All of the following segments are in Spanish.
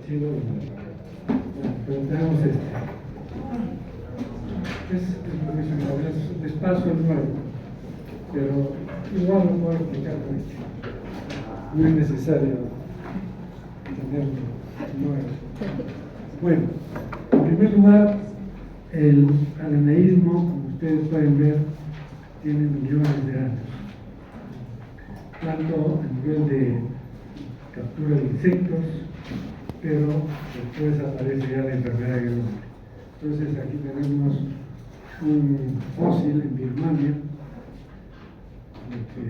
Sí, bueno, pero tenemos es espacio nuevo, pero igual lo puedo explicar con esto. No es necesario tenerlo nuevo. Bueno, en primer lugar, el araneísmo, como ustedes pueden ver, tiene millones de años, tanto a nivel de captura de insectos, pero después aparece ya la enfermedad en el hombre. Entonces aquí tenemos un fósil en Birmania que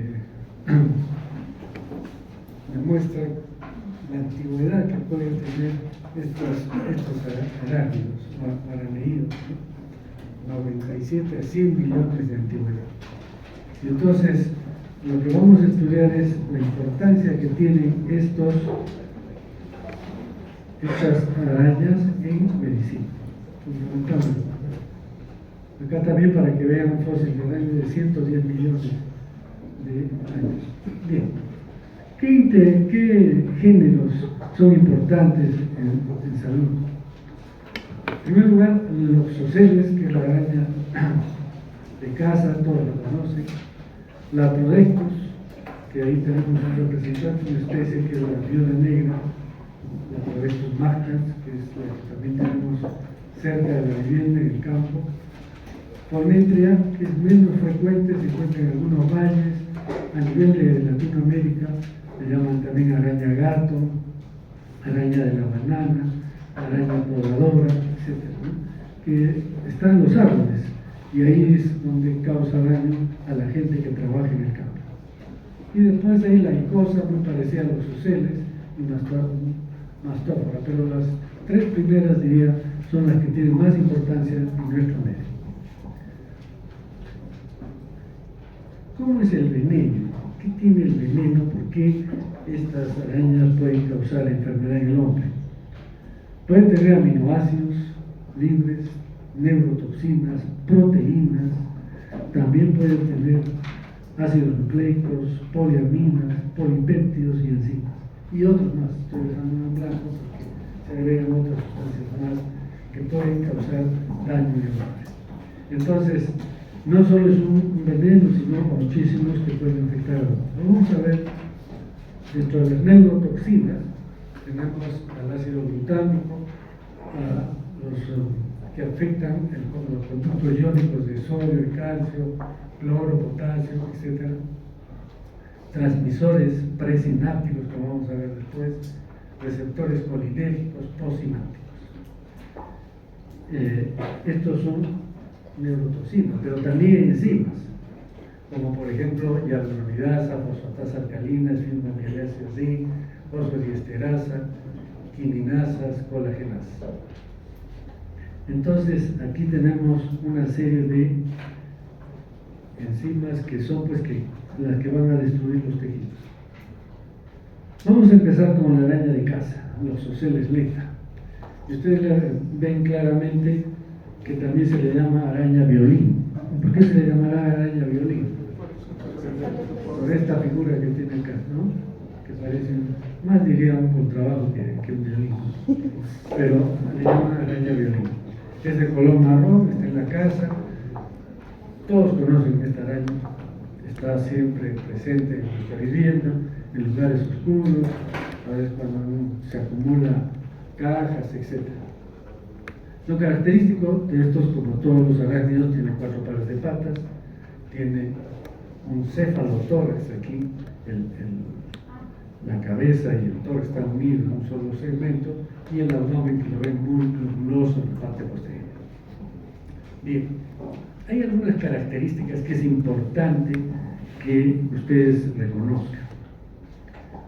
demuestra la antigüedad que pueden tener estos arácnidos o araneídos, ¿no? 97 a 100 millones de antigüedad. Y entonces lo que vamos a estudiar es la importancia que tienen estas arañas en medicina, fundamentalmente. Acá también para que vean un fósil de araña de 110 millones de años. Bien. ¿Qué géneros son importantes en salud? En primer lugar, los oceles, que es la araña de casa, todos lo conocen. La Apodectus, que ahí tenemos un representante, una especie que es la viuda negra. La Apodectus marcans, que es la que también tenemos cerca de la vivienda en el campo. Fornetria, que es menos frecuente, se encuentra en algunos valles. A nivel de Latinoamérica, le llaman también araña gato, araña de la banana, araña podadora, etc., ¿no? Que están en los árboles, y ahí es donde causa daño a la gente que trabaja en el campo. Y después hay la icosa, muy parecida a los oceles, y mastófora, pero las tres primeras, diría, son las que tienen más importancia en nuestro medio. ¿Cómo es el veneno? ¿Qué tiene el veneno? ¿Por qué estas arañas pueden causar enfermedad en el hombre? Pueden tener aminoácidos libres, neurotoxinas, proteínas, también pueden tener ácidos nucleicos, poliaminas, polipéptidos y enzimas, y otros más. Estoy dejando uno en blanco porque se agregan otras sustancias más que pueden causar daño en el hombre. Entonces, no solo es un veneno, sino muchísimos que pueden afectar a otros. Vamos a ver, dentro de las neurotoxinas, tenemos al ácido glutámico, a los que afectan los conductos iónicos de sodio y calcio, cloro, potasio, etc. Transmisores presinápticos, como vamos a ver después, receptores colinérgicos, postsinápticos. Estos son neurotoxinas, pero también hay enzimas, como por ejemplo hialuronidasa, fosfatasa alcalina, esfingamielasa D, fosfodiesterasa, quininasas, colagenasas. Entonces aquí tenemos una serie de enzimas que son pues las que van a destruir los tejidos. Vamos a empezar con la araña de casa, los oceles leta. Y ustedes ven claramente que también se le llama araña violín. ¿Por qué se le llamará araña violín? Por esta figura que tiene acá, ¿no? Que parece, más diría un contrabajo que un violín, pero le llaman araña violín. Es de color marrón, está en la casa, todos conocen esta araña, está siempre presente en nuestra vivienda, en lugares oscuros, a veces cuando se acumula cajas, etc. Lo característico de estos, como todos los arácnidos, tiene 4 pares de patas, tiene un cefalotórax aquí, la cabeza y el tórax están unidos en un solo segmento, y el abdomen, que lo ven muy globuloso en la parte posterior. Bien, hay algunas características que es importante que ustedes reconozcan.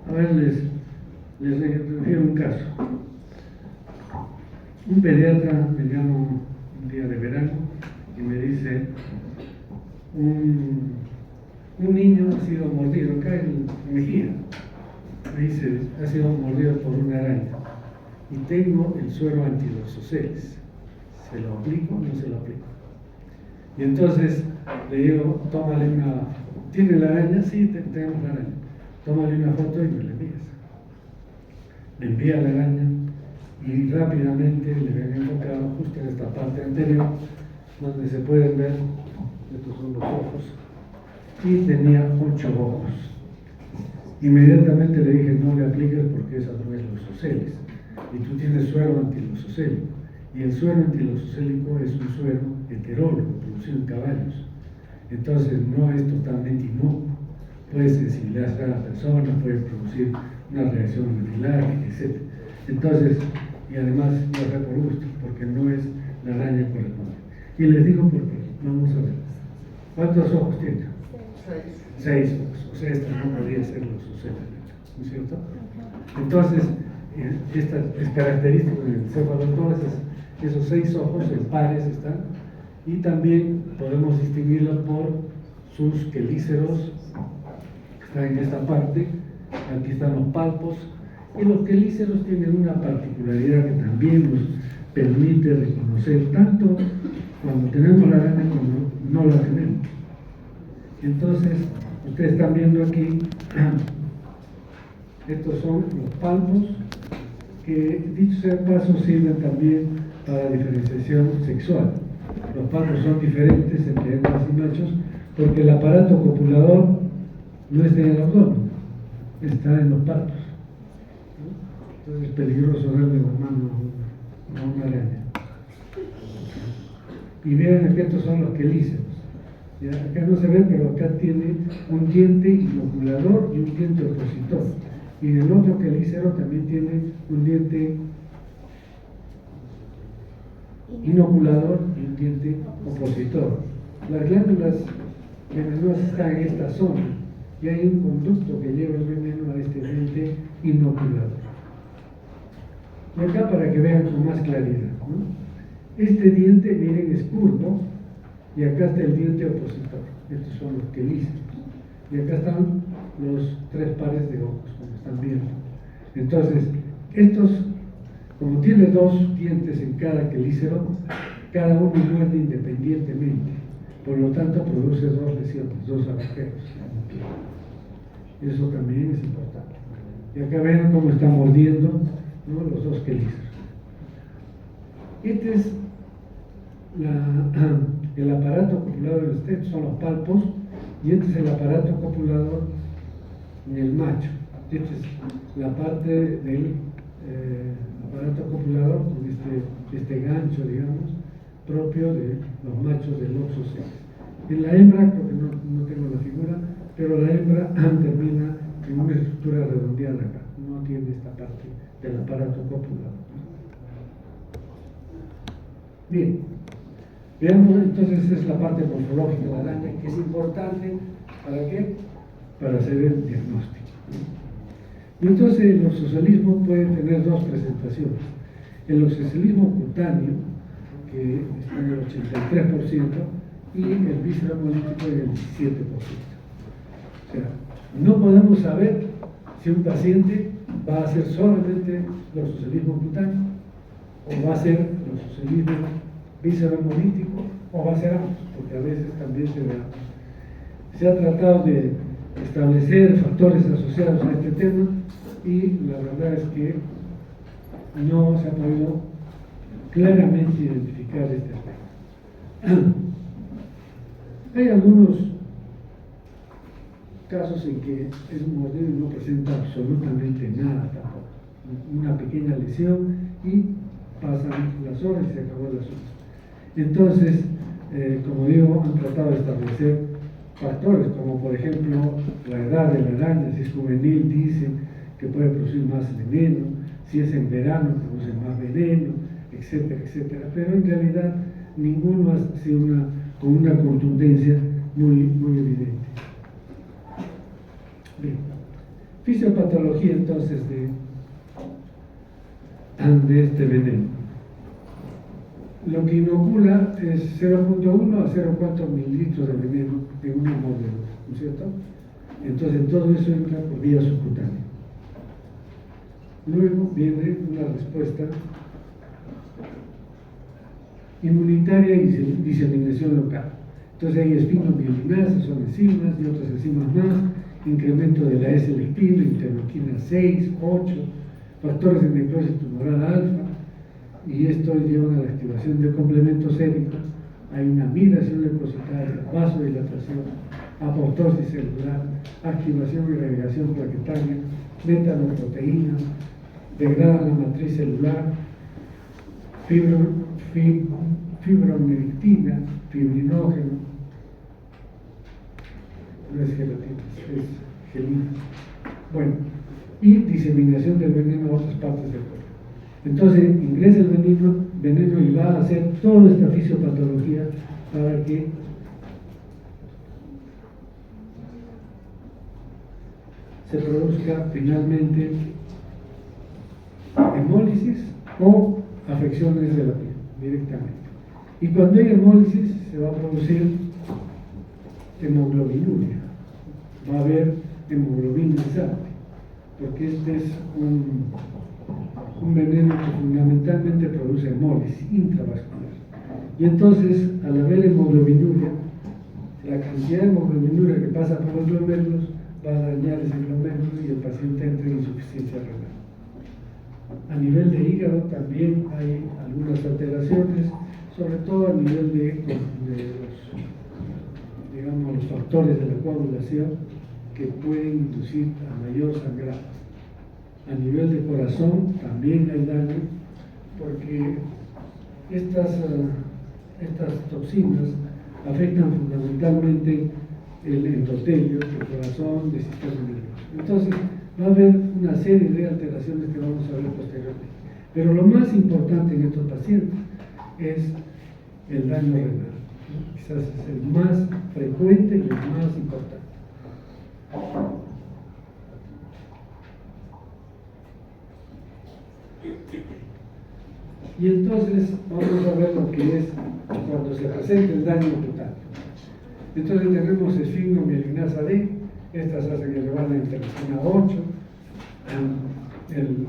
A ver, les refiero un caso. Un pediatra me llama un día de verano y me dice, un niño ha sido mordido acá en mejilla. Me dice, ha sido mordido por una araña y tengo el suero antidoxoceles. ¿Se lo aplico o no se lo aplico? Y entonces le digo, tómale una... ¿Tiene la araña? Sí, tenemos la araña. Tómale una foto y me la envías. Me envía la araña y rápidamente le habían enfocado justo en esta parte anterior, donde se pueden ver, estos son los ojos, y tenía 8 ojos. Inmediatamente le dije, no le apliques porque esa no es losocélica, y tú tienes suero antilosocélico, y el suero antilosocélico es un suero heterólogo, producido en caballos. Entonces no es totalmente inocuo, puede sensibilizar a la persona, puede producir una reacción anafiláctica, etc. Entonces, y además no es por gusto, porque no es la araña correspondiente. Y les digo por qué, vamos a ver. ¿Cuántos ojos tiene? 6 ojos, o sea, esta no podría ser losocélica, ¿no es cierto? Entonces, esta es característica del cefalotoro, esos 6 ojos en pares están, y también podemos distinguirlo por sus quelíceros, que están en esta parte, aquí están los palpos, y los quelíceros tienen una particularidad que también nos permite reconocer tanto cuando tenemos la araña como no la tenemos. Entonces, ustedes están viendo aquí, estos son los palpos, que dicho sea de paso sirven también para diferenciación sexual. Los palpos son diferentes entre hembras y machos porque el aparato copulador no está en el abdomen, está en los palpos. Entonces es peligroso darle la mano a una araña. Y vean que estos son los quelíceros. ¿Ya? Acá no se ve, pero acá tiene un diente inoculador y un diente opositor. Y en el otro quelícero también tiene un diente inoculador y un diente opositor. Las glándulas venenosas están en esta zona y hay un conducto que lleva el veneno a este diente inoculador. Y acá para que vean con más claridad, ¿no? Este diente, miren, es curvo y acá está el diente opositor. Estos son los quelíceros. Y acá están los 3 pares de ojos, como están viendo. Entonces, estos, como tiene 2 dientes en cada quelícero, cada uno muerde independientemente. Por lo tanto, produce 2 lesiones, 2 agujeros. Eso también es importante. Y acá ven cómo está mordiendo, ¿no?, los 2 quelíceros. Este es el aparato copulador, este son los palpos, y este es el aparato copulador en el macho. Esta es la parte del aparato copulador con este gancho, digamos, propio de los machos del Oxocélico. En la hembra, creo que no tengo la figura, pero la hembra termina en una estructura redondeada acá, no tiene esta parte del aparato copulador. Bien, veamos entonces, es la parte morfológica de la araña, que es importante, ¿para qué? Para hacer el diagnóstico. Y entonces el oxocelismo puede tener 2 presentaciones. El oxocelismo cutáneo, que está en el 83%, y el víscero hemolítico en el 17%. O sea, no podemos saber si un paciente va a hacer solamente el oxocelismo cutáneo, o va a ser el oxocelismo víscero hemolítico, o va a ser ambos, porque a veces también se ve ambos. Se ha tratado de establecer factores asociados a este tema y la verdad es que no se ha podido claramente identificar este aspecto. Hay algunos casos en que es un mordido y no presenta absolutamente nada tampoco. Una pequeña lesión y pasan las horas y se acabó el asunto. Entonces, como digo, han tratado de establecer factores como por ejemplo la edad de la araña. Si es juvenil dicen que puede producir más veneno, si es en verano produce más veneno, etcétera, etcétera, pero en realidad ninguno ha sido con una contundencia muy evidente. Bien, fisiopatología entonces de este veneno. Lo que inocula es 0.1 a 0.4 mililitros de veneno en una mordedura, ¿no es cierto? Entonces todo eso entra por vía subcutánea. Luego viene una respuesta inmunitaria y diseminación local. Entonces hay espinomielinases, son enzimas y otras enzimas más, incremento de la S-lectina, interleuquina 6, 8, factores de necrosis tumoral alfa, y esto lleva a la activación del complemento sérico. Hay una migración leucocitaria, vasodilatación, apoptosis celular, activación y regulación plaquetaria, metanoproteínas, degrada la matriz celular, fibronectina, fibrinógeno, no es gelatina, es gelina. Bueno, y diseminación del veneno a otras partes del cuerpo. Entonces ingresa el veneno y va a hacer toda esta fisiopatología para que se produzca finalmente hemólisis o afecciones de la piel directamente. Y cuando hay hemólisis se va a producir hemoglobinuria, va a haber hemoglobina en sangre, porque este es un veneno que fundamentalmente produce hemólisis intravascular. Y entonces, al haber hemoglobinuria, la cantidad de hemoglobinuria que pasa por los glomérulos va a dañar ese glomérulo y el paciente entra en insuficiencia renal. A nivel de hígado también hay algunas alteraciones, sobre todo a nivel de los factores de la coagulación que pueden inducir a mayor sangrado. A nivel de corazón también hay daño, porque estas toxinas afectan fundamentalmente el endotelio, el corazón, el sistema nervioso. Entonces, va a haber una serie de alteraciones que vamos a ver posteriormente. Pero lo más importante en estos pacientes es el daño renal. Quizás es el más frecuente y el más importante. Y entonces vamos a ver lo que es cuando se presenta el daño cutáneo. Entonces tenemos esfigmomielinasa D, estas hacen elevar la interleucina 8, el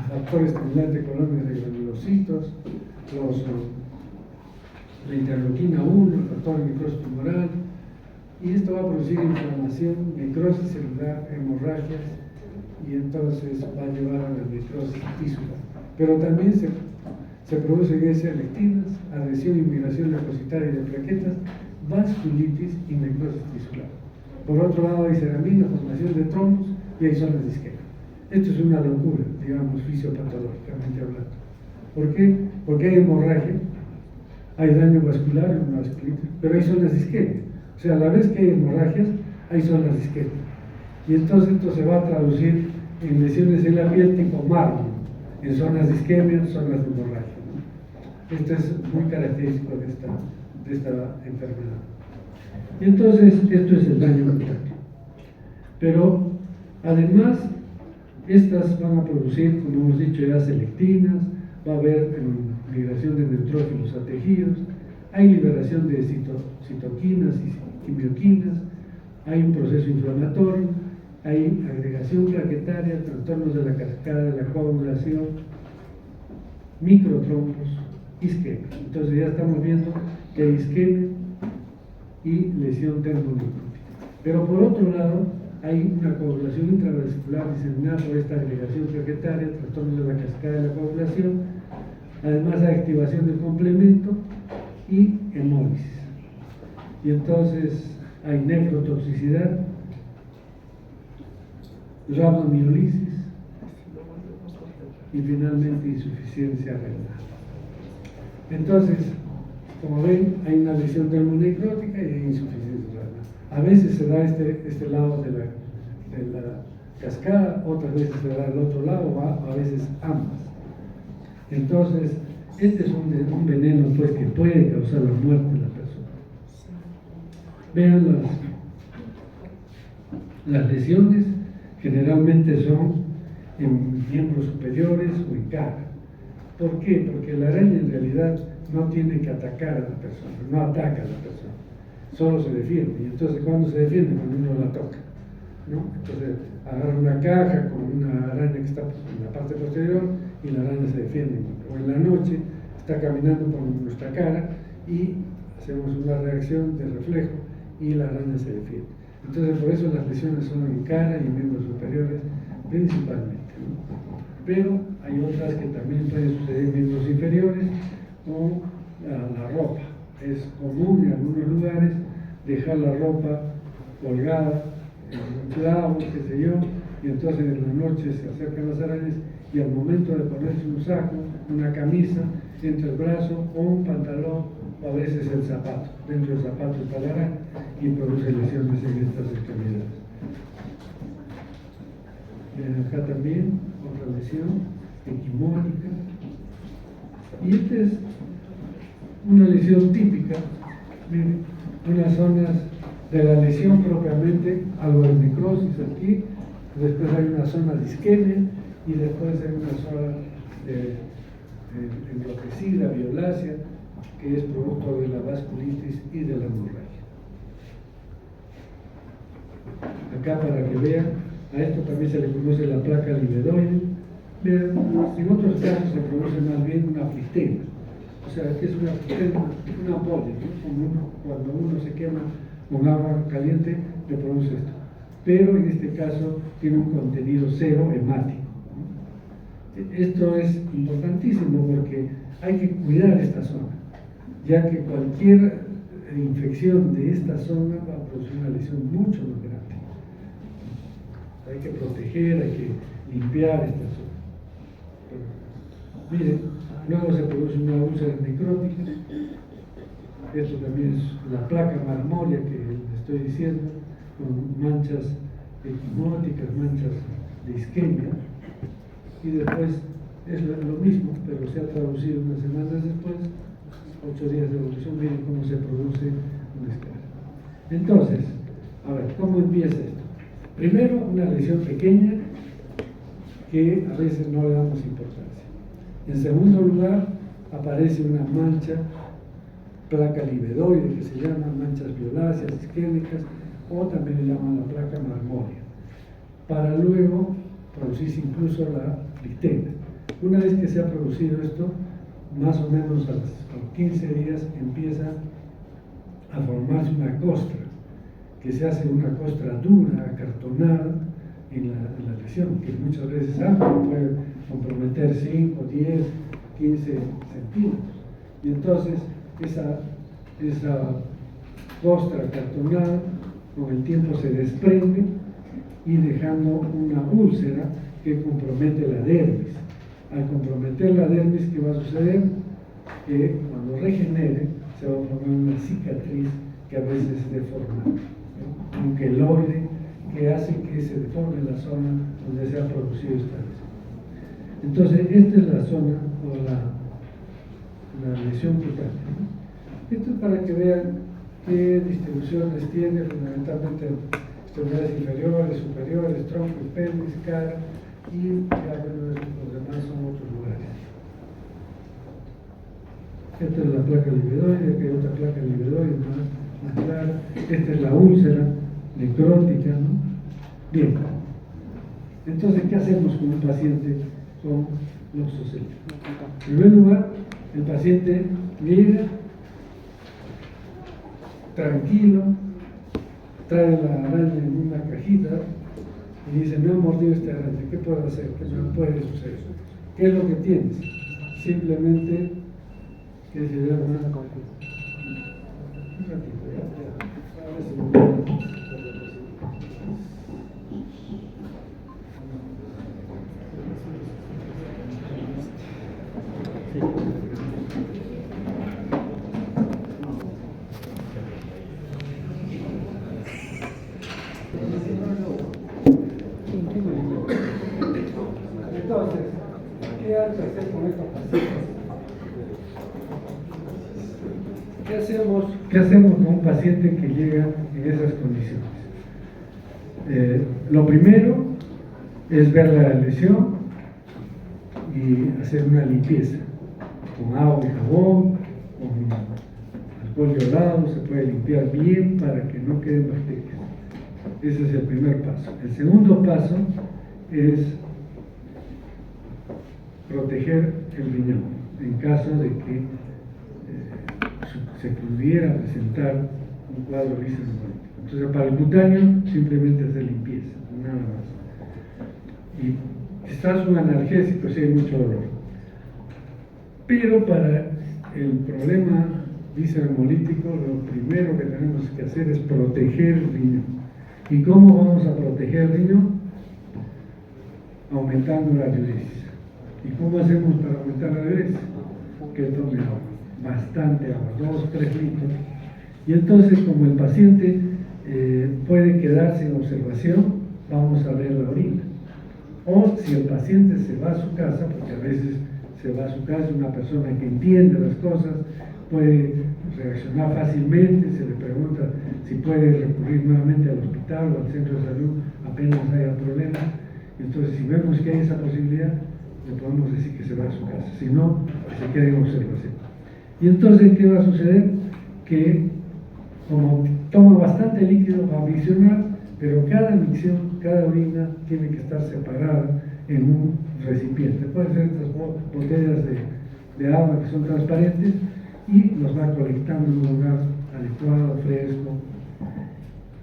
factor estimulante colónico de granulocitos, la interleuquina 1, el factor de necrosis tumoral, y esto va a producir inflamación, necrosis celular, hemorragias, y entonces va a llevar a la necrosis tisular. Pero también se producen S-lectinas, adhesión y migración leucocitaria de plaquetas, vasculitis y necrosis tisular. Por otro lado hay ceramina, formación de trombos y hay zonas de isquemia. Esto es una locura, digamos, fisiopatológicamente hablando. ¿Por qué? Porque hay hemorragia, hay daño vascular, una vasculitis, pero hay zonas de isquemia. O sea, a la vez que hay hemorragias, hay zonas de isquemia. Y entonces esto se va a traducir en lesiones en la piel tipo mármol, en zonas de isquemia, zonas de hemorragia, ¿no? Esto es muy característico de esta enfermedad. Y entonces, esto es el daño cutáneo. Pero, además, estas van a producir, como hemos dicho ya, selectinas, va a haber migración de neutrófilos a tejidos, hay liberación de citoquinas y quimioquinas, hay un proceso inflamatorio, hay agregación plaquetaria, trastornos de la cascada de la coagulación, microtrombos, isquemia. Entonces ya estamos viendo que hay isquemia y lesión termonecrótica. Pero por otro lado, hay una coagulación intravascular diseminada por esta agregación plaquetaria, trastornos de la cascada de la coagulación, además hay activación del complemento y hemólisis. Y entonces hay nefrotoxicidad, rabdomiolisis y finalmente insuficiencia renal. Entonces, como ven, hay una lesión termonecrótica y hay insuficiencia renal. A veces se da este lado de la cascada, otras veces se da el otro lado, a veces ambas. Entonces, este es un veneno pues, que puede causar la muerte de la persona. Vean las lesiones, generalmente son en miembros superiores o en cara. ¿Por qué? Porque la araña en realidad no tiene que atacar a la persona, no ataca a la persona, solo se defiende. Y entonces, ¿cuándo se defiende? Cuando uno la toca, ¿no? Entonces, agarra una caja con una araña que está en la parte posterior y la araña se defiende. O en la noche está caminando por nuestra cara y hacemos una reacción de reflejo y la araña se defiende. Entonces, por eso las lesiones son en cara y en miembros superiores principalmente, ¿no? Pero Hay otras que también pueden suceder en miembros inferiores, como la ropa. Es común en algunos lugares dejar la ropa colgada en clavos, qué sé yo, y entonces en la noche se acercan las arañas y al momento de ponerse un saco, una camisa, entre el brazo o un pantalón o a veces el zapato. Dentro del zapato está la araña y produce lesiones en estas extremidades. Acá también otra lesión equimótica. Y esta es una lesión típica. Miren, unas zonas de la lesión propiamente, algo de necrosis aquí, después hay una zona de isquemia y después hay una zona de enrojecida, violácea, que es producto de la vasculitis y de la hemorragia. Acá para que vean, a esto también se le conoce la placa libedoide. Vean, en otros casos se produce más bien una flistema. O sea, que es una flistema, una ampolla, ¿no? Cuando uno se quema con agua caliente, le produce esto. Pero en este caso tiene un contenido cero hemático, ¿no? Esto es importantísimo porque hay que cuidar esta zona, ya que cualquier infección de esta zona va a producir una lesión mucho más grande. Hay que proteger, hay que limpiar esta zona. Miren, luego se produce una úlcera necrótica. Esto también es la placa marmórea que les estoy diciendo, con manchas equimóticas, manchas de isquemia. Y después es lo mismo, pero se ha traducido unas semanas después, 8 días de evolución. Miren cómo se produce una esclera. Entonces, a ver, ¿cómo empieza esto? Primero, una lesión pequeña que a veces no le damos importancia. En segundo lugar, aparece una mancha, placa libedoide, que se llama manchas violáceas, isquémicas, o también le llaman la placa marmórea, para luego producirse incluso la flistema. Una vez que se ha producido esto, más o menos a los 15 días empieza a formarse una costra, que se hace una costra dura, acartonada en la lesión, que muchas veces puede comprometer 5, 10, 15 centímetros. Y entonces esa costra acartonada con el tiempo se desprende y dejando una úlcera que compromete la dermis. Al comprometer la dermis, ¿qué va a suceder? Que cuando regenere se va a formar una cicatriz que a veces es deformada, ¿no? Un queloide que hace que se deforme la zona donde se ha producido esta lesión. Entonces, esta es la zona o la lesión cutánea, ¿no? Esto es para que vean qué distribuciones tiene, fundamentalmente extremidades inferiores, superiores, tronco, pelvis, cara, y ya los demás son otros lugares. Esta es la placa libedoide, aquí hay otra placa libedoide más clara. Esta es la úlcera necrótica, ¿no? Bien. Entonces, ¿qué hacemos con un paciente con loxoscelia? En primer lugar, el paciente llega tranquilo, trae la araña en una cajita y dice: me ha mordido esta araña, ¿qué puedo hacer? ¿Qué me puede suceder? ¿Qué es lo que tienes? Simplemente, que se llama un ratito, a ver si me puedo. Entonces, ¿qué hay que hacer con estos pacientes? ¿Qué hacemos con un paciente que llega en esas condiciones? Lo primero es ver la lesión y hacer una limpieza con agua y jabón, con alcohol iodado. Se puede limpiar bien para que no queden bacterias. Ese es el primer paso. El segundo paso es proteger el riñón en caso de que se pudiera presentar un cuadro lisoneurótico. Entonces, para el cutáneo, simplemente hacer limpieza, nada más. Y quizás un analgésico si hay mucho dolor. Pero para el problema visceromolítico, lo primero que tenemos que hacer es proteger el riñón. ¿Y cómo vamos a proteger el riñón? Aumentando la diuresis. ¿Y cómo hacemos para aumentar la diuresis? Que tome agua, bastante agua, 2-3 litros. Y entonces, como el paciente puede quedarse en observación, vamos a ver la orina. O si el paciente se va a su casa, porque a veces se va a su casa, una persona que entiende las cosas, puede reaccionar fácilmente, se le pregunta si puede recurrir nuevamente al hospital o al centro de salud apenas haya problemas. Entonces, si vemos que hay esa posibilidad, le podemos decir que se va a su casa, si no, que se quede en observación. Y entonces, ¿qué va a suceder? Que como toma bastante líquido, va a miccionar, pero cada micción, cada orina tiene que estar separada en un recipiente. Pueden ser estas botellas de agua que son transparentes y los va colectando en un lugar adecuado, fresco,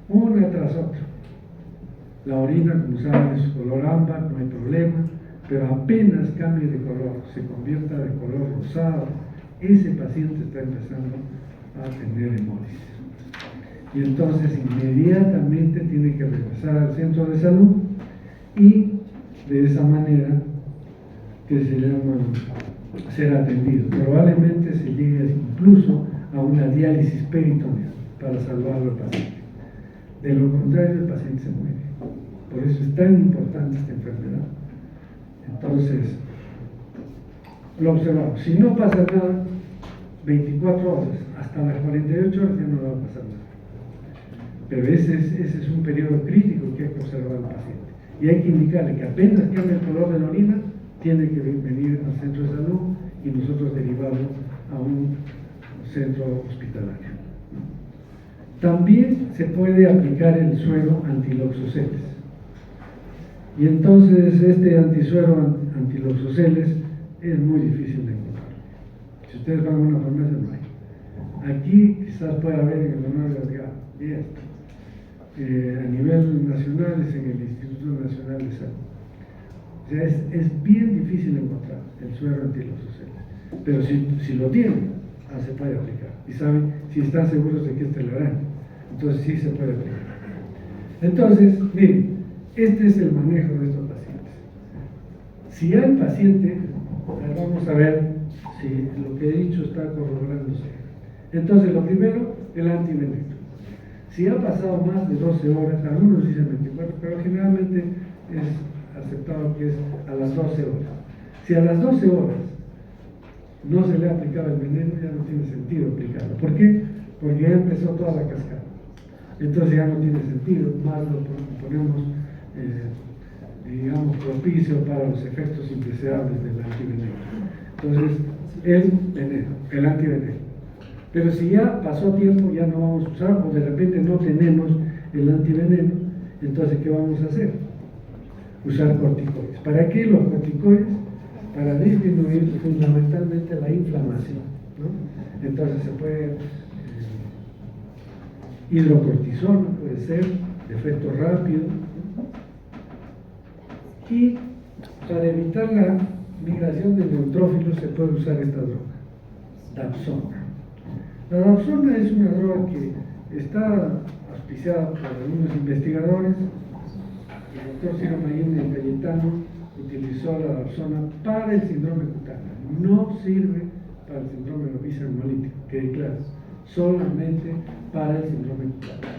una tras otra. La orina, como saben, es color ámbar, no hay problema, pero apenas cambie de color, se convierta de color rosado, ese paciente está empezando a tener hemólisis. Y entonces inmediatamente tiene que regresar al centro de salud y de esa manera que se llama ser atendido. Probablemente se llegue incluso a una diálisis peritoneal para salvar al paciente. De lo contrario, el paciente se muere. Por eso es tan importante esta enfermedad. Entonces, lo observamos. Si no pasa nada, 24 horas, hasta las 48 horas ya no va a pasar nada. Pero ese es un periodo crítico que hay que observar al paciente. Y hay que indicarle que apenas cambie el color de la orina, tiene que venir al centro de salud y nosotros derivarlo a un centro hospitalario. También se puede aplicar el suero antiloxoceles. Y entonces este antisuero antiloxoceles es muy difícil de encontrar. Si ustedes van a una farmacia, no hay. Aquí quizás pueda haber en el honor de Edgar, a nivel nacional es en el Instituto Nacional de Salud. O sea, es bien difícil encontrar el suero antiloxoceles. Pero si lo tienen, se puede aplicar. Y saben, si están seguros de que es telaraña, entonces sí se puede aplicar. Entonces, miren, este es el manejo de estos pacientes. Si al paciente, vamos a ver si lo que he dicho está corroborándose. Entonces, lo primero, el antiveneno. Si ha pasado más de 12 horas, algunos dicen 24, pero generalmente es aceptado que es a las 12 horas. Si a las 12 horas no se le ha aplicado el veneno, ya no tiene sentido aplicarlo. ¿Por qué? Porque ya empezó toda la cascada. Entonces ya no tiene sentido, más lo ponemos, digamos, propicio para los efectos indeseables del antiveneno. Entonces, el veneno, el antiveneno. Pero si ya pasó tiempo, ya no vamos a usar, o de repente no tenemos el antiveneno, entonces ¿qué vamos a hacer? Usar corticoides. ¿Para qué los corticoides? Para disminuir fundamentalmente la inflamación, ¿no? Entonces se puede hidrocortisona, puede ser, de efecto rápido, ¿no? Y para evitar la migración de neutrófilos se puede usar esta droga, Dapsona. La Dapsona es una droga que está auspiciada por algunos investigadores. El doctor Ciro Mayenne Cayetano utilizó la Dapsona para el síndrome cutáneo. No sirve para el síndrome visceromolítico, quede claro, solamente para el síndrome cutáneo.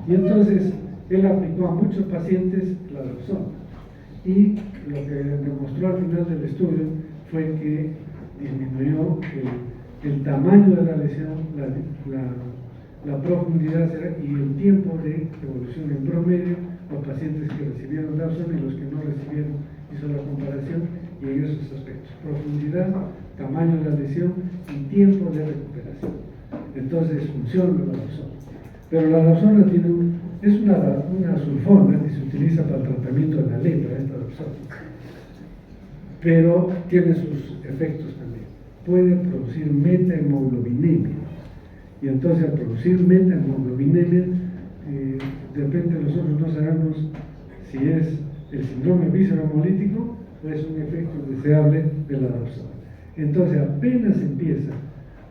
Y entonces él aplicó a muchos pacientes la Dapsona. Y lo que demostró al final del estudio fue que disminuyó el tamaño de la lesión, la profundidad y el tiempo de evolución en promedio, los pacientes que recibieron Dapsona y los que no recibieron, hizo la comparación y en esos aspectos, profundidad, tamaño de la lesión y tiempo de recuperación. Entonces funciona la Dapsona. Pero la Dapsona es una sulfona que se utiliza para el tratamiento de la lepra, esta Dapsona. Pero tiene sus efectos también. Puede producir metahemoglobinemia. Y entonces al producir metahemoglobinemia, de repente nosotros no sabemos si es el síndrome visceromolítico es un efecto indeseable de la dapsona. Entonces, apenas empieza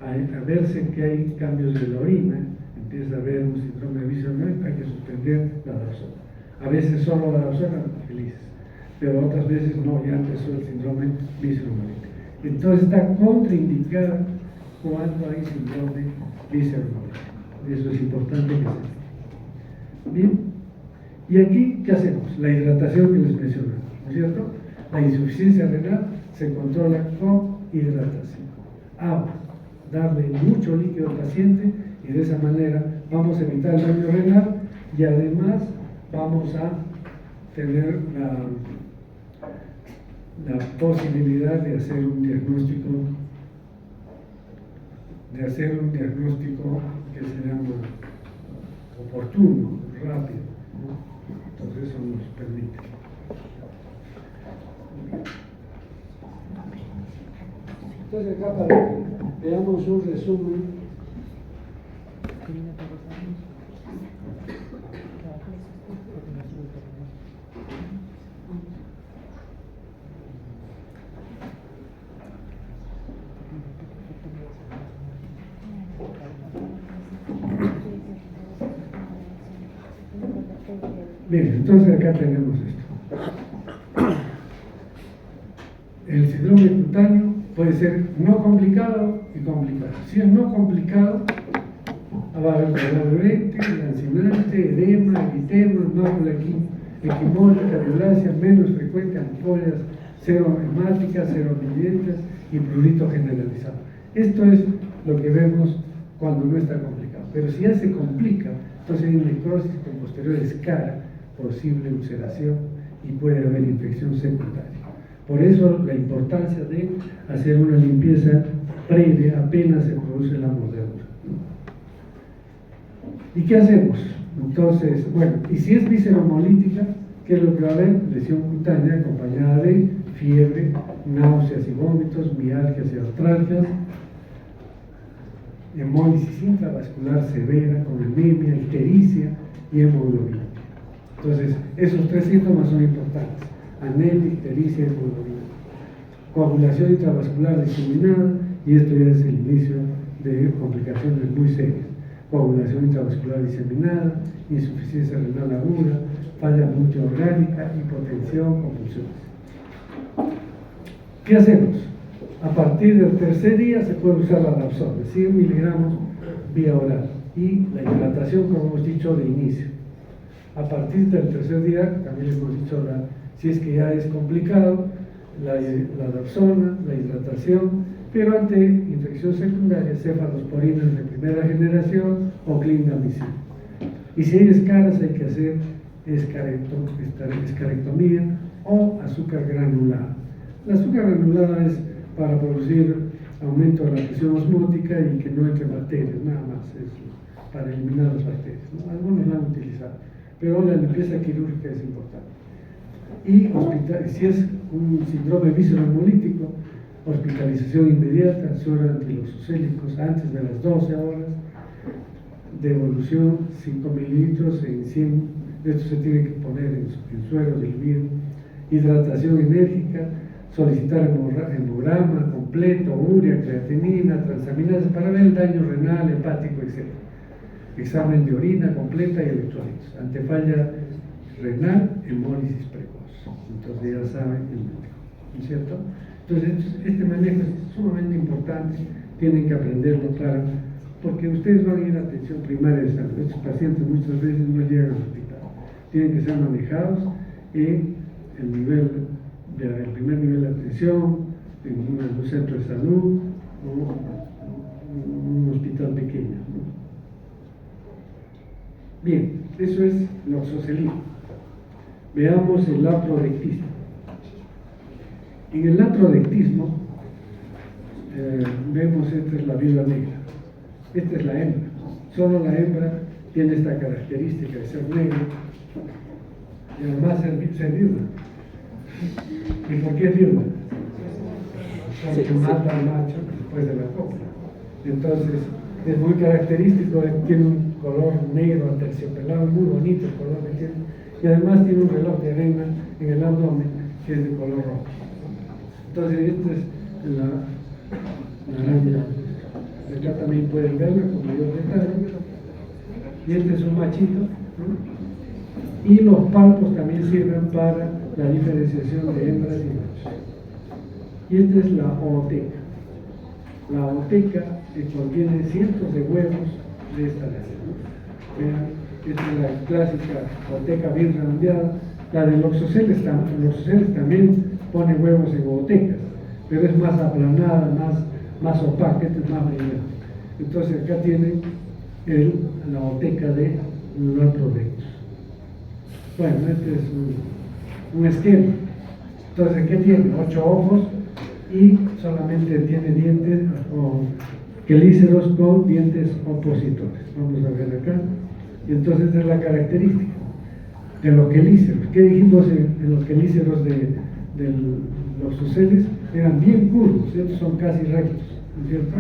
a verse que hay cambios de la orina, empieza a haber un síndrome visceromolítico, hay que suspender la dapsona. A veces solo la dapsona, felices, pero otras veces no, ya empezó el síndrome visceromolítico. Entonces está contraindicada cuando hay síndrome visceromolítico. Eso es importante que sepa. Bien, y aquí, ¿qué hacemos? La hidratación que les mencioné, ¿no es cierto? La insuficiencia renal se controla con hidratación. Agua, darle mucho líquido al paciente y de esa manera vamos a evitar el daño renal y además vamos a tener la posibilidad de hacer un diagnóstico que se llama oportuno, rápido, ¿no? Entonces eso nos permite. Entonces acá para que veamos un resumen. Bien, entonces acá tenemos esto. El síndrome cutáneo puede ser no complicado y complicado. Si es no complicado, va a haber dolor de lente, lancinante, edema, eritema, mácula equimólica, violácea, menos frecuente, ampollas serohemáticas, seromidientes y prurito generalizado. Esto es lo que vemos cuando no está complicado. Pero si ya se complica, entonces hay necrosis con posterior escara, posible ulceración y puede haber infección secundaria. Por eso la importancia de hacer una limpieza previa apenas se produce la mordedura. ¿Y qué hacemos? Entonces, bueno, y si es visceromolítica, ¿qué es lo que va a haber? Lesión cutánea acompañada de fiebre, náuseas y vómitos, mialgias y artralgias, hemólisis intravascular severa con anemia, ictericia y hemoglobina. Entonces, esos tres síntomas son importantes: anemia, ictericia y hemoglobina. Coagulación intravascular diseminada, y esto ya es el inicio de complicaciones muy serias. Coagulación intravascular diseminada, insuficiencia renal aguda, falla multiorgánica, hipotensión, convulsiones. ¿Qué hacemos? A partir del tercer día se puede usar la dapsona, 100 miligramos vía oral, y la hidratación, como hemos dicho, de inicio. A partir del tercer día, también hemos dicho, si es que ya es complicado, la dapsona, la hidratación, pero ante infección secundaria, cefalosporinas de primera generación o clindamicina. Y si hay escaras, hay que hacer escarectomía o azúcar granulada. La azúcar granulada es para producir aumento de la presión osmótica y que no entre bacterias, nada más, es para eliminar las bacterias, ¿no? Algunos la han utilizado, pero la limpieza quirúrgica es importante. Y si es un síndrome visceromolítico, hospitalización inmediata, suero antilosocélicos antes de las 12 horas, devolución 5 mililitros en 100, esto se tiene que poner en suero diluido, hidratación enérgica, solicitar hemograma completo, urea, creatinina, transaminasa para ver el daño renal, hepático, etc. Examen de orina completa y electrolitos. Ante falla renal, hemólisis precoz. Entonces ya saben el médico, ¿no es cierto? Entonces este manejo es sumamente importante, tienen que aprenderlo, claro, porque ustedes van a ir a atención primaria de salud. Estos pacientes muchas veces no llegan al hospital, tienen que ser manejados en el primer nivel de atención, en un centro de salud o un hospital pequeño, ¿no? Bien, eso es lo oxocelino. Veamos el latrodectismo. En el latrodectismo vemos, esta es la viuda negra, esta es la hembra. Solo la hembra tiene esta característica de ser negra y además ser viuda. ¿Y por qué viuda? Porque mata al macho después de la copla. Entonces es muy característico, tiene un color negro aterciopelado, muy bonito el color que tiene, y además tiene un reloj de arena en el abdomen, que es de color rojo. Entonces, esta es la araña. Acá también pueden verla con mayor detalle. Y este es un machito, ¿no? Y los palpos también sirven para la diferenciación de hembras y machos. Y esta es la ooteca. La ooteca contiene cientos de huevos de esta raza, ¿no? Vean, esta es la clásica ooteca bien redondeada. La de Loxoceles también pone huevos en ootecas, pero es más aplanada, más opaca, esta es más brillante. Entonces acá tienen la ooteca de Latrodectus. Bueno, este es un esquema. Entonces, ¿qué tiene? 8 ojos y solamente tiene dientes quelíceros con dientes opositores. Vamos a ver acá. Y entonces esta es la característica de los quelíceros. ¿Qué dijimos en los quelíceros de los oceles? Eran bien curvos, estos son casi rectos, ¿no es cierto?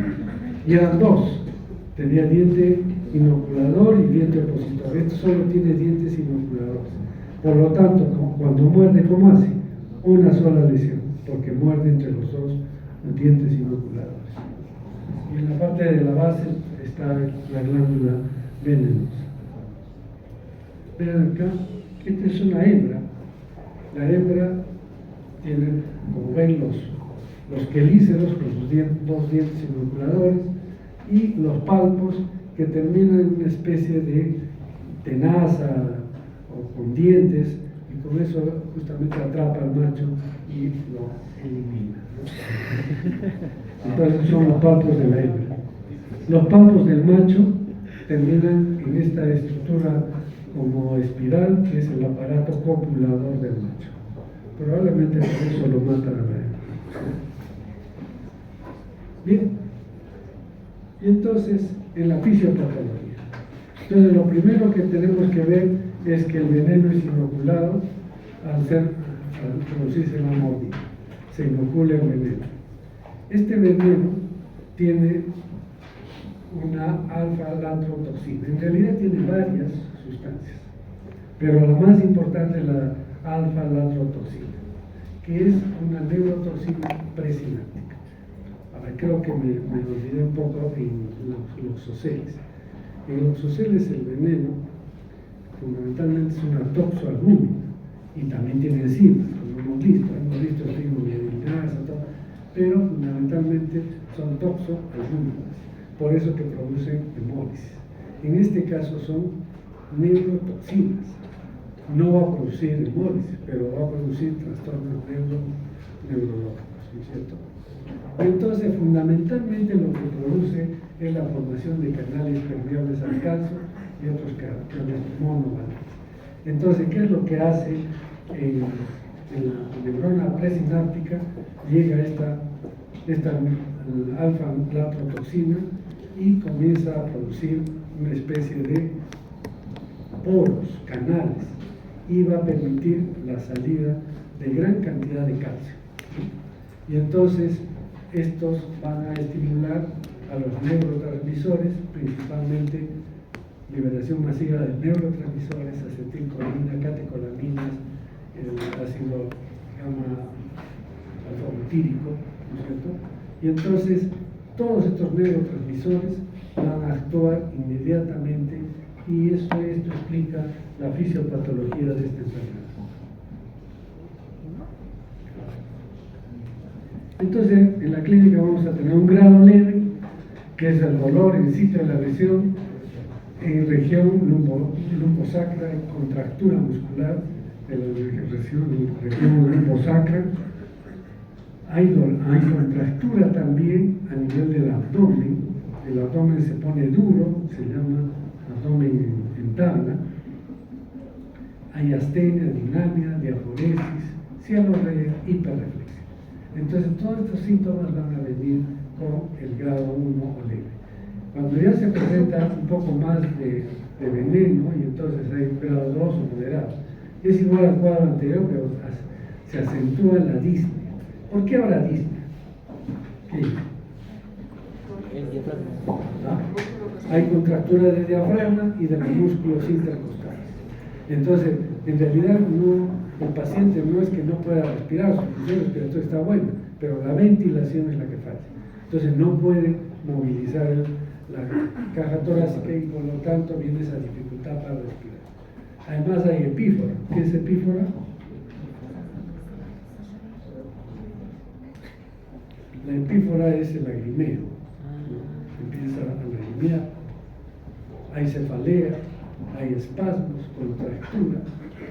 Y eran dos, tenía diente inoculador y diente opositor. Este solo tiene dientes inoculadores. Por lo tanto, cuando muerde, ¿cómo hace? Una sola lesión, porque muerde entre los dos dientes inoculadores. Y en la parte de la base está la glándula venenosa. Vean acá, esta es una hembra. La hembra tiene, como ven, los quelíceros con sus dos dientes inoculadores y los palpos que terminan en una especie de tenaza o con dientes, y con eso justamente atrapa al macho y lo elimina, ¿no? Entonces son los palpos de la hembra. Los palpos del macho terminan en esta estructura como espiral, que es el aparato copulador del macho. Probablemente por eso lo matan a la hembra. Bien. Y entonces, en la fisiopatología. Entonces, lo primero que tenemos que ver es que el veneno es inoculado al producirse la mordida. Se inocula el veneno. Este veneno tiene una alfa-latrotoxina. En realidad tiene varias sustancias, pero la más importante es la alfa-latrotoxina, que es una neurotoxina presináptica. Ahora, creo que me olvidé un poco en los oxoceles. En los oxoceles el veneno fundamentalmente es una toxoalbúmina y también tiene enzimas, como hemos visto fibromiyelinasa, pero fundamentalmente son toxoalbúminas, por eso que producen hemólisis. En este caso son neurotoxinas. No va a producir hemólisis, pero va a producir trastornos neurológicos, ¿no es cierto? Entonces, fundamentalmente lo que produce es la formación de canales permeables al calcio y otros canales monovalentes. Entonces, ¿qué es lo que hace en la neurona presináptica? Llega esta alfa-latrotoxina y comienza a producir una especie de poros, canales, y va a permitir la salida de gran cantidad de calcio. Y entonces estos van a estimular a los neurotransmisores, principalmente liberación masiva de neurotransmisores, acetilcolina, catecolaminas, el ácido gamma-alfa-butírico, ¿no es cierto? Y entonces todos estos neurotransmisores van a actuar inmediatamente y esto explica la fisiopatología de esta enfermedad. Entonces, en la clínica vamos a tener un grado leve, que es el dolor en sitio de la lesión, en región lumbosacra, contractura muscular de la región lumbosacra. Hay contractura también a nivel del abdomen. El abdomen se pone duro, se llama abdomen en tabla. Hay astenia, dinamia, diaforesis, cielo de hiperreflexión. Entonces, todos estos síntomas van a venir con el grado 1 o leve. Cuando ya se presenta un poco más de veneno, y entonces hay un grado 2 o moderado, es igual al cuadro anterior, pero se acentúa la disnea. ¿Por qué ahora disnea? ¿Qué? El diafragma. ¿Ah? Hay contractura del diafragma y de los músculos intercostales. Entonces, en realidad el paciente no es que no pueda respirar, su función respiratoria está buena, pero la ventilación es la que falla. Entonces no puede movilizar la caja torácica y por lo tanto viene esa dificultad para respirar. Además hay epífora. ¿Qué es epífora? La epífora es el lagrimeo, ¿no? Empieza a lagrimear, hay cefalea, hay espasmos, contractura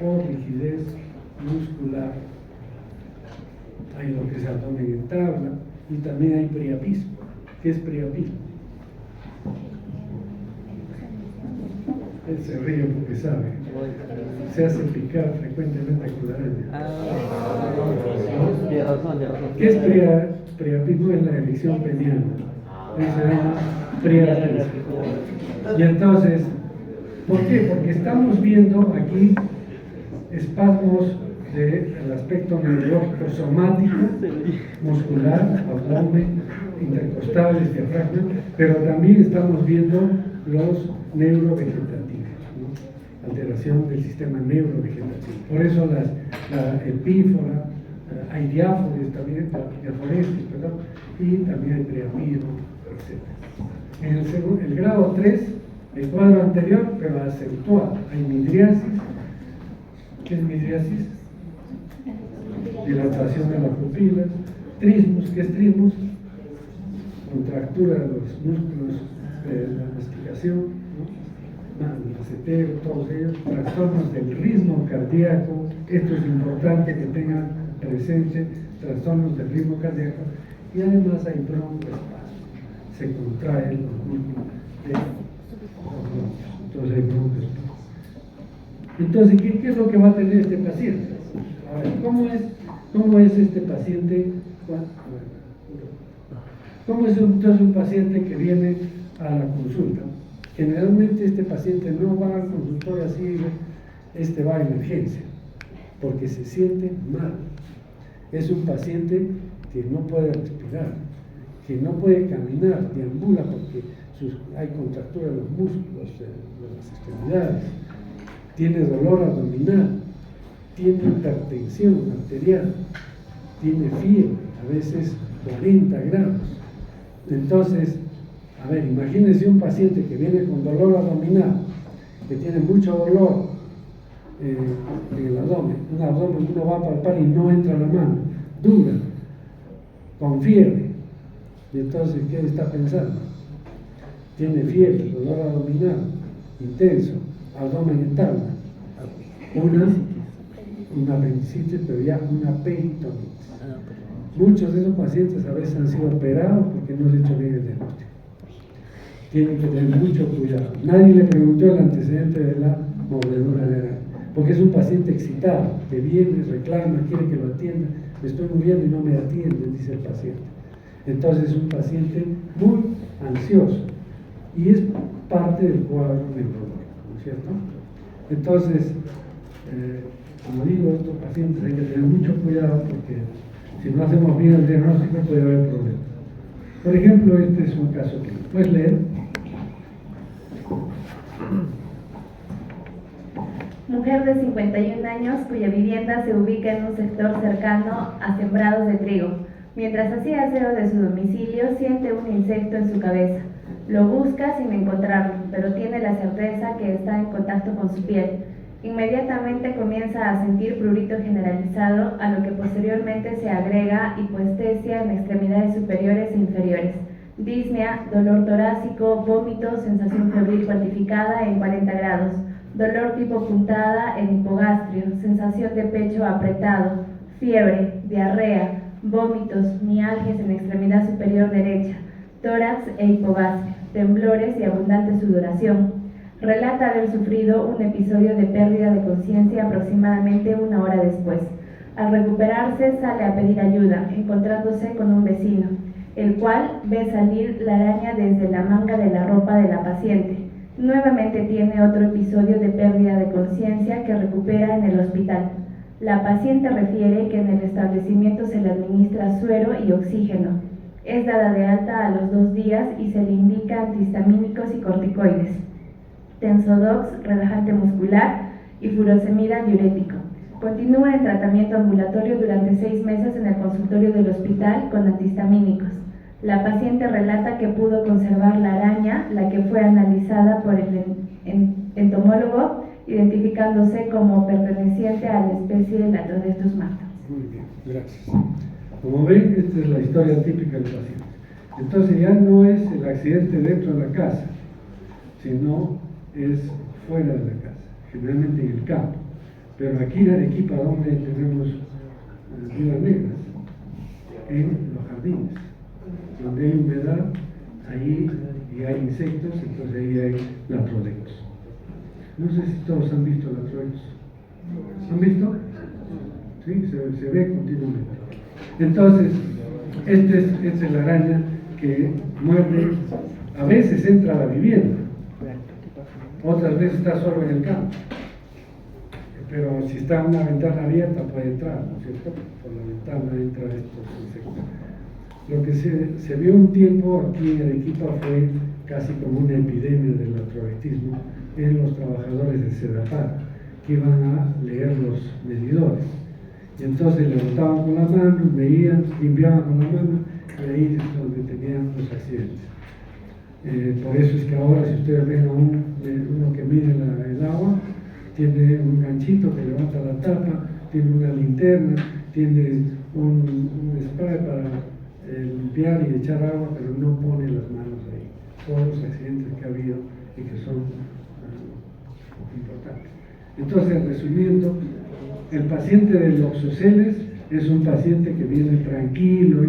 o rigidez muscular, hay lo que es abdomen en tabla y también hay priapismo. ¿Qué es priapismo? Él se ríe porque sabe, se hace picar frecuentemente con la araña. ¿Qué es priapismo? Es la erección peniana. Eso se llama priapismo. Y entonces, ¿por qué? Porque estamos viendo aquí espasmos del aspecto neurológico somático, muscular, abdomen, intercostales, diafragma, pero también estamos viendo los neurovegetativos, ¿no? Alteración del sistema neurovegetativo. Por eso la epífora, hay diáfores también, diaforesis, perdón, y también hay priapismo, etc. En el grado 3, el cuadro anterior, pero acentuado, hay midriasis. ¿Qué es midriasis? Dilatación de las pupilas. Trismus, ¿qué es trismus? Contractura de los músculos de la masticación, ¿no? El macetero, todos ellos. Trastornos del ritmo cardíaco. Esto es importante que tengan presente, trastornos del ritmo cardíaco. Y además hay broncoespasmo. Se contraen los músculos de los bronquios. Entonces hay broncoespasmo. Entonces, ¿qué es lo que va a tener este paciente? A ver, ¿cómo es este paciente? ¿Cómo es entonces un paciente que viene a la consulta? Generalmente este paciente no va al consultorio así, va a emergencia, porque se siente mal. Es un paciente que no puede respirar, que no puede caminar, deambula porque hay contractura de los músculos, de las extremidades, tiene dolor abdominal, tiene hipertensión arterial, tiene fiebre, a veces 40 grados. Entonces, a ver, imagínense un paciente que viene con dolor abdominal, que tiene mucho dolor en el abdomen, un abdomen uno va a palpar y no entra la mano, dura, con fiebre. Y entonces, ¿qué está pensando? Tiene fiebre, dolor abdominal, intenso, abdomen en tabla, una apendicitis, pero ya una peritonitis. Muchos de esos pacientes a veces han sido operados porque no se ha hecho bien el diagnóstico. Tienen que tener mucho cuidado. Nadie le preguntó el antecedente de la mordedura de araña, porque es un paciente excitado, que viene, reclama, quiere que lo atienda. Me estoy muriendo y no me atienden, dice el paciente. Entonces es un paciente muy ansioso y es parte del cuadro neurológico, ¿no es cierto? Entonces, como digo, estos pacientes hay que tener mucho cuidado porque si no hacemos bien el diagnóstico puede haber problemas. Por ejemplo, este es un caso que puedes leer. Mujer de 51 años cuya vivienda se ubica en un sector cercano a sembrados de trigo. Mientras hacía aseo de su domicilio, siente un insecto en su cabeza. Lo busca sin encontrarlo, pero tiene la certeza que está en contacto con su piel. Inmediatamente comienza a sentir prurito generalizado, a lo que posteriormente se agrega hipoestesia en extremidades superiores e inferiores, disnea, dolor torácico, vómito, sensación febril cuantificada en 40 grados, dolor tipo puntada en hipogastrio, sensación de pecho apretado, fiebre, diarrea, vómitos, mialgias en extremidad superior derecha, tórax e hipogastrio, temblores y abundante sudoración. Relata haber sufrido un episodio de pérdida de conciencia aproximadamente 1 hora después. Al recuperarse sale a pedir ayuda, encontrándose con un vecino, el cual ve salir la araña desde la manga de la ropa de la paciente. Nuevamente tiene otro episodio de pérdida de conciencia que recupera en el hospital. La paciente refiere que en el establecimiento se le administra suero y oxígeno. Es dada de alta a los 2 días y se le indica antihistamínicos y corticoides, Tensodox, relajante muscular, y furosemida diurético. Continúa en tratamiento ambulatorio durante 6 meses en el consultorio del hospital con antihistamínicos. La paciente relata que pudo conservar la araña, la que fue analizada por el entomólogo, identificándose como perteneciente a la especie Latrodestus magna. Muy bien, gracias. Como ven, esta es la historia típica del paciente. Entonces ya no es el accidente dentro de la casa, sino es fuera de la casa, generalmente en el campo. Pero aquí en Arequipa, donde tenemos viudas negras, en los jardines, donde hay humedad, ahí y hay insectos, entonces ahí hay latrodectos. No sé si todos han visto latrodectos. ¿Han visto? Sí, se ve continuamente. Entonces, esta es la araña que muerde, a veces entra a la vivienda, otras veces está solo en el campo. Pero si está una ventana abierta puede entrar, ¿no es cierto? Por la ventana entra estos insectos. Lo que se vio un tiempo aquí en Arequipa fue casi como una epidemia del latrodectismo en los trabajadores de Sedapar, que iban a leer los medidores. Y entonces levantaban con la mano, veían, limpiaban con la mano, y ahí es donde tenían los accidentes. Por eso es que ahora, si ustedes ven a uno que mide el agua, tiene un ganchito que levanta la tapa, tiene una linterna, tiene un spray para limpiar y echar agua, pero no pone las manos ahí. Todos los accidentes que ha habido y que son importantes. Entonces, resumiendo, el paciente del Oxoceles es un paciente que viene tranquilo,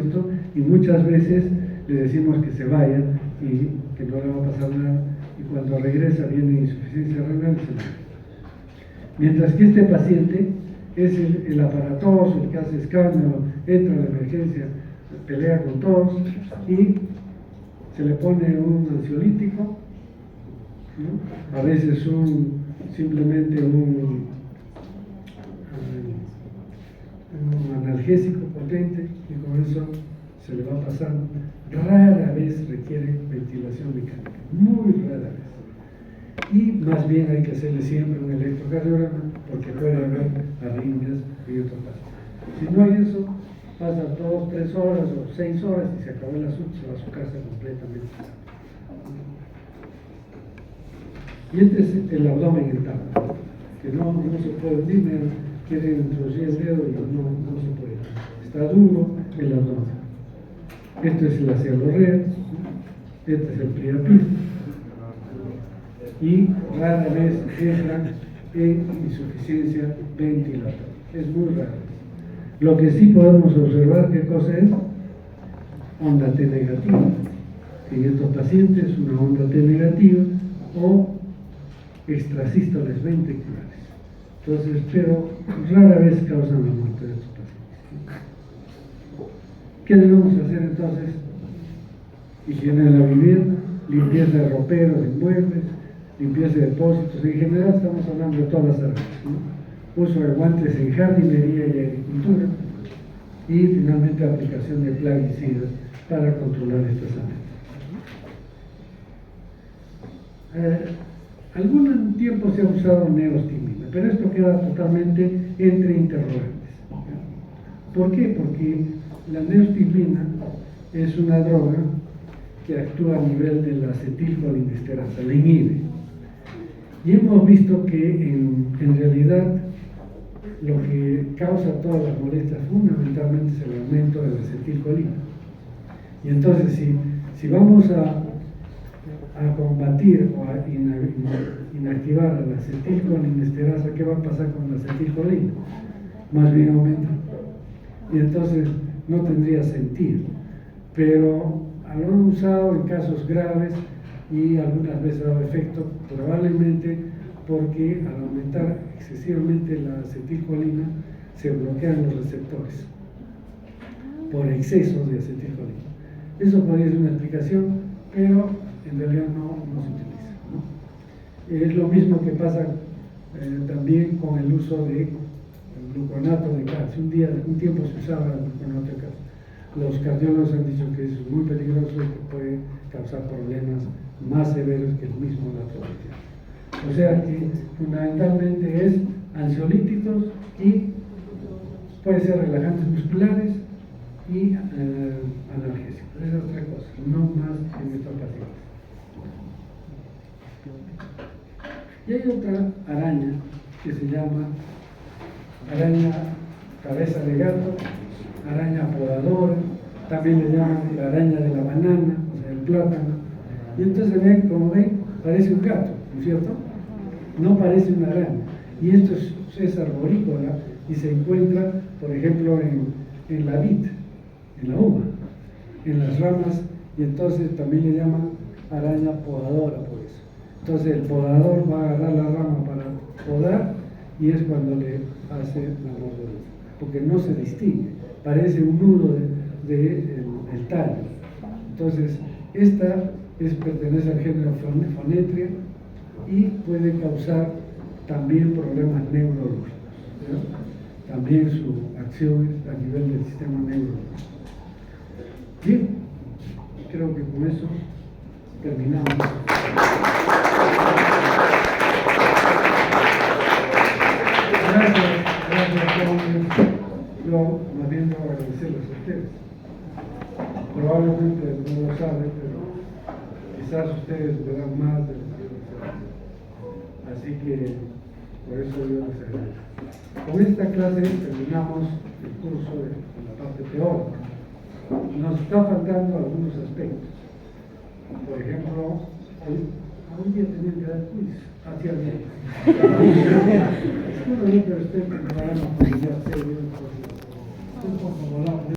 y muchas veces le decimos que se vaya y que no le va a pasar nada, y cuando regresa viene insuficiencia renal y se muere. Mientras que este paciente es el aparatoso, el que hace escándalo, entra a la emergencia, pelea con todos y se le pone un ansiolítico, ¿no? A veces simplemente un analgésico potente, y con eso se le va pasando. Rara vez requiere ventilación mecánica, muy rara vez. Y más bien hay que hacerle siempre un electrocardiograma porque puede haber arritmias y otros pasos. Si no hay eso, pasa 2, 3 horas o 6 horas y se acabó el asunto, se va a su casa completamente. Y este es el abdomen interno, que no se puede hundir, quiere introducir el dedo y no se puede. Está duro el abdomen. Este es el acialorrea, este es el priapismo, y rara vez entran en insuficiencia ventilatoria. Es muy raro. Lo que sí podemos observar, ¿qué cosa es? Onda T negativa. En estos pacientes, una onda T negativa o extrasístoles ventriculares. Entonces, pero rara vez causan la muerte de estos pacientes. ¿Qué debemos hacer entonces? Higiene de la vivienda, limpieza de roperos, inmuebles, limpieza de depósitos. En general estamos hablando de todas las áreas, ¿no? Uso de guantes en jardinería y agricultura, y finalmente aplicación de plaguicidas para controlar estas amenazas. Algún tiempo se ha usado neostigmina, pero esto queda totalmente entre interrogantes. ¿Por qué? Porque la neostigmina es una droga que actúa a nivel de la acetilcolinesterasa, la inhibe. Y hemos visto que en realidad lo que causa todas las molestias fundamentalmente es el aumento de la acetilcolina. Y entonces si vamos a combatir o a inactivar a la acetilcolinesterasa, ¿qué va a pasar con la acetilcolina? Más bien aumenta. Y entonces no tendría sentido. Pero lo han usado en casos graves y algunas veces ha dado efecto, probablemente porque al aumentar excesivamente la acetilcolina se bloquean los receptores por exceso de acetilcolina. Eso podría ser una explicación, pero en realidad no se utiliza, ¿no? Es lo mismo que pasa también con el uso de gluconato de calcio. Un tiempo se usaba el gluconato de calcio. Los cardiólogos han dicho que es muy peligroso y que puede causar problemas más severos que el mismo latrodectismo. O sea que fundamentalmente es ansiolíticos y puede ser relajantes musculares y analgésicos. Esa es otra cosa, no más en estos pacientes. Y hay otra araña que se llama araña cabeza de gato, araña podadora, también le llaman la araña de la banana, o sea, el plátano. Y entonces ven, como ven, parece un gato, ¿no es cierto? No parece una araña. Y esto es arborícola y se encuentra, por ejemplo, en la vid, en la uva, en las ramas, y entonces también le llaman araña podadora por eso. Entonces el podador va a agarrar la rama para podar y es cuando le hace la mordedura, porque no se distingue, parece un nudo del tallo. Entonces, esta pertenece al género Fonetria y puede causar también problemas neurológicos, ¿no? También su acción es a nivel del sistema neurológico. Bien, creo que con eso terminamos. Gracias, jóvenes. Yo más bien debo agradecerles a ustedes. Probablemente no lo saben, pero quizás ustedes verán más de lo que yo sé. Así que por eso yo les agradezco. Con esta clase terminamos el curso de la parte teórica. Nos está faltando algunos aspectos. Por ejemplo, hoy día tenían que dar quiz hacia el día. Pero usted tendrá una policía seria, un poco volado.